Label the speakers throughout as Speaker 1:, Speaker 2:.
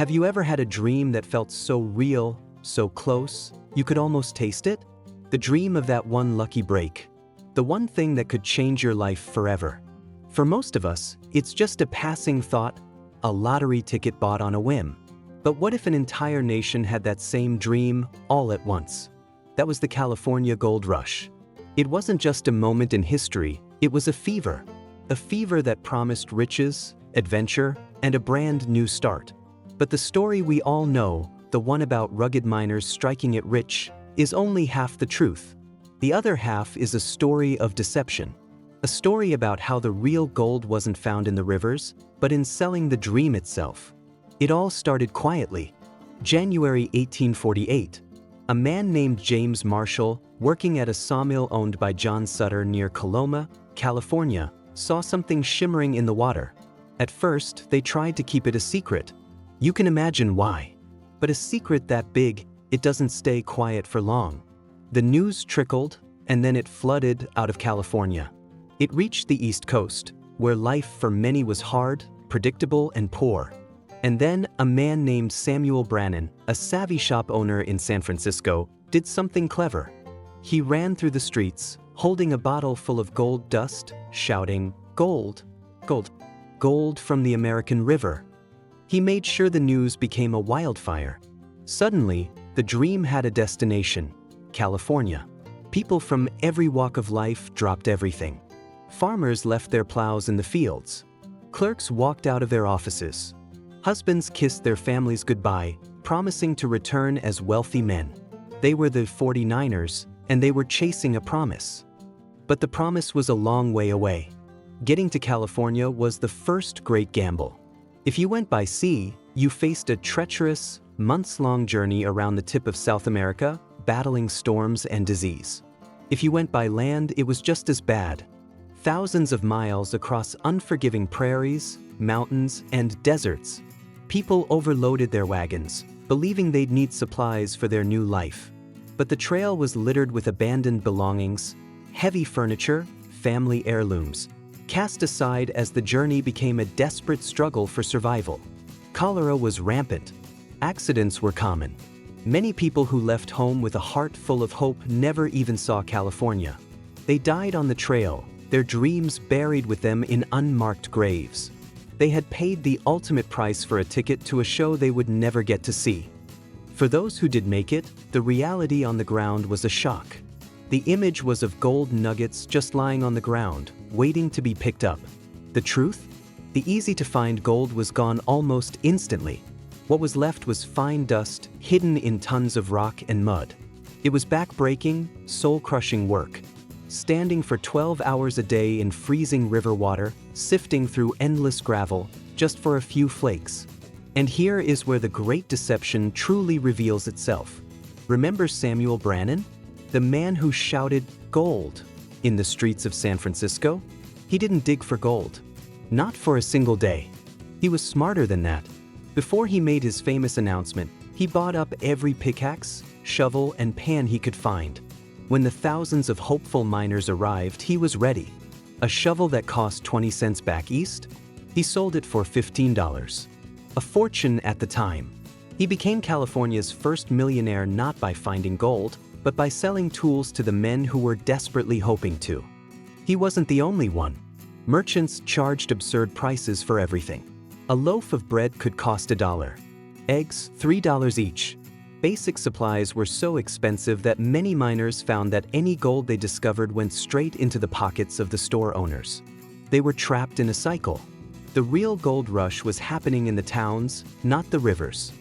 Speaker 1: Have you ever had a dream that felt so real, so close, you could almost taste it? The dream of that one lucky break. The one thing that could change your life forever. For most of us, it's just a passing thought, a lottery ticket bought on a whim. But what if an entire nation had that same dream all at once? That was the California Gold Rush. It wasn't just a moment in history, it was a fever. A fever that promised riches, adventure, and a brand new start. But the story we all know, the one about rugged miners striking it rich, is only half the truth. The other half is a story of deception. A story about how the real gold wasn't found in the rivers, but in selling the dream itself. It all started quietly. January 1848. A man named James Marshall, working at a sawmill owned by John Sutter near Coloma, California, saw something shimmering in the water. At first, they tried to keep it a secret. You can imagine why. But a secret that big, it doesn't stay quiet for long. The news trickled, and then it flooded out of California. It reached the East Coast, where life for many was hard, predictable, and poor. And then a man named Samuel Brannan, a savvy shop owner in San Francisco, did something clever. He ran through the streets, holding a bottle full of gold dust, shouting, "Gold, gold, gold from the American River." He made sure the news became a wildfire. Suddenly, the dream had a destination: California. People from every walk of life dropped everything. Farmers left their plows in the fields. Clerks walked out of their offices. Husbands kissed their families goodbye, promising to return as wealthy men. They were the 49ers, and they were chasing a promise. But the promise was a long way away. Getting to California was the first great gamble. If you went by sea, you faced a treacherous, months-long journey around the tip of South America, battling storms and disease. If you went by land, it was just as bad. Thousands of miles across unforgiving prairies, mountains, and deserts. People overloaded their wagons, believing they'd need supplies for their new life. But the trail was littered with abandoned belongings, heavy furniture, family heirlooms, cast aside as the journey became a desperate struggle for survival. Cholera was rampant. Accidents were common. Many people who left home with a heart full of hope never even saw California. They died on the trail, their dreams buried with them in unmarked graves. They had paid the ultimate price for a ticket to a show they would never get to see. For those who did make it, the reality on the ground was a shock. The image was of gold nuggets just lying on the ground, waiting to be picked up. The truth? The easy-to-find gold was gone almost instantly. What was left was fine dust, hidden in tons of rock and mud. It was back-breaking, soul-crushing work. Standing for 12 hours a day in freezing river water, sifting through endless gravel, just for a few flakes. And here is where the great deception truly reveals itself. Remember Samuel Brannan? The man who shouted, "Gold," in the streets of San Francisco? He didn't dig for gold. Not for a single day. He was smarter than that. Before he made his famous announcement, he bought up every pickaxe, shovel, and pan he could find. When the thousands of hopeful miners arrived, he was ready. A shovel that cost 20 cents back east? He sold it for $15. A fortune at the time. He became California's first millionaire not by finding gold, but by selling tools to the men who were desperately hoping to. He wasn't the only one. Merchants charged absurd prices for everything. A loaf of bread could cost $1. Eggs, $3 each. Basic supplies were so expensive that many miners found that any gold they discovered went straight into the pockets of the store owners. They were trapped in a cycle. The real gold rush was happening in the towns, not the rivers.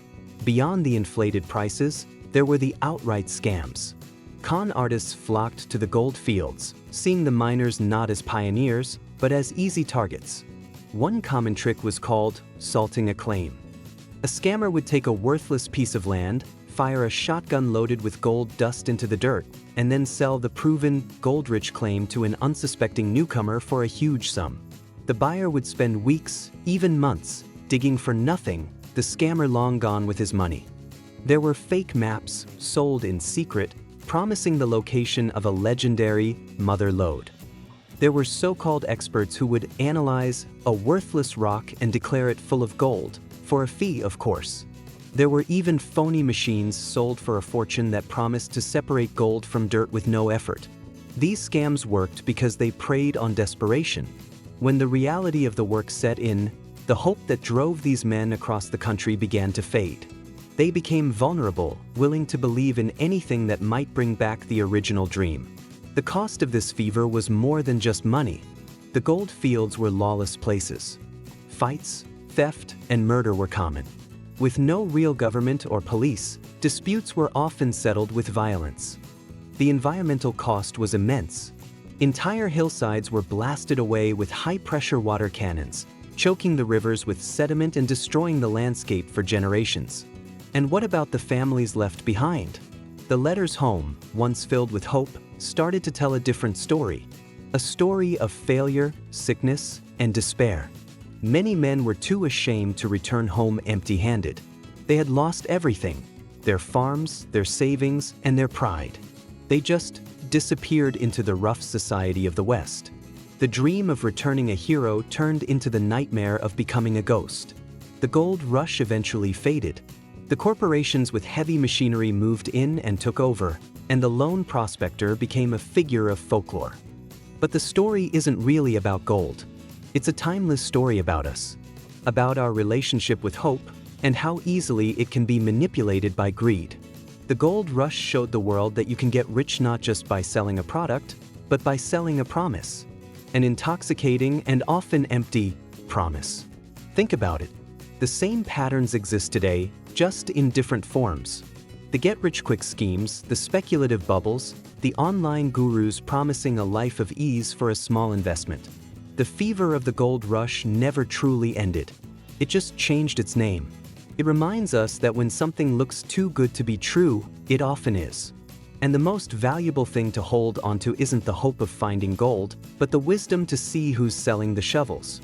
Speaker 1: Beyond the inflated prices, there were the outright scams. Con artists flocked to the gold fields, seeing the miners not as pioneers, but as easy targets. One common trick was called salting a claim. A scammer would take a worthless piece of land, fire a shotgun loaded with gold dust into the dirt, and then sell the proven, gold-rich claim to an unsuspecting newcomer for a huge sum. The buyer would spend weeks, even months, digging for nothing, the scammer long gone with his money. There were fake maps, sold in secret, promising the location of a legendary mother lode. There were so-called experts who would analyze a worthless rock and declare it full of gold, For a fee, of course. There were even phony machines sold for a fortune that promised to separate gold from dirt with no effort. These scams worked because they preyed on desperation. When the reality of the work set in, the hope that drove these men across the country began to fade. They became vulnerable, willing to believe in anything that might bring back the original dream. The cost of this fever was more than just money. The gold fields were lawless places. Fights, theft, and murder were common. With no real government or police, disputes were often settled with violence. The environmental cost was immense. Entire hillsides were blasted away with high-pressure water cannons, choking the rivers with sediment and destroying the landscape for generations. And what about the families left behind? The letters home, once filled with hope, started to tell a different story. A story of failure, sickness, and despair. Many men were too ashamed to return home empty-handed. They had lost everything: their farms, their savings, and their pride. They just disappeared into the rough society of the West. The dream of returning a hero turned into the nightmare of becoming a ghost. The gold rush eventually faded. The corporations with heavy machinery moved in and took over, and the lone prospector became a figure of folklore. But the story isn't really about gold. It's a timeless story about us, about our relationship with hope, and how easily it can be manipulated by greed. The gold rush showed the world that you can get rich not just by selling a product, but by selling a promise. An intoxicating and often empty promise. Think about it. The same patterns exist today, just in different forms. The get-rich-quick schemes, the speculative bubbles, the online gurus promising a life of ease for a small investment. The fever of the gold rush never truly ended. It just changed its name. It reminds us that when something looks too good to be true, it often is. And the most valuable thing to hold onto isn't the hope of finding gold, but the wisdom to see who's selling the shovels.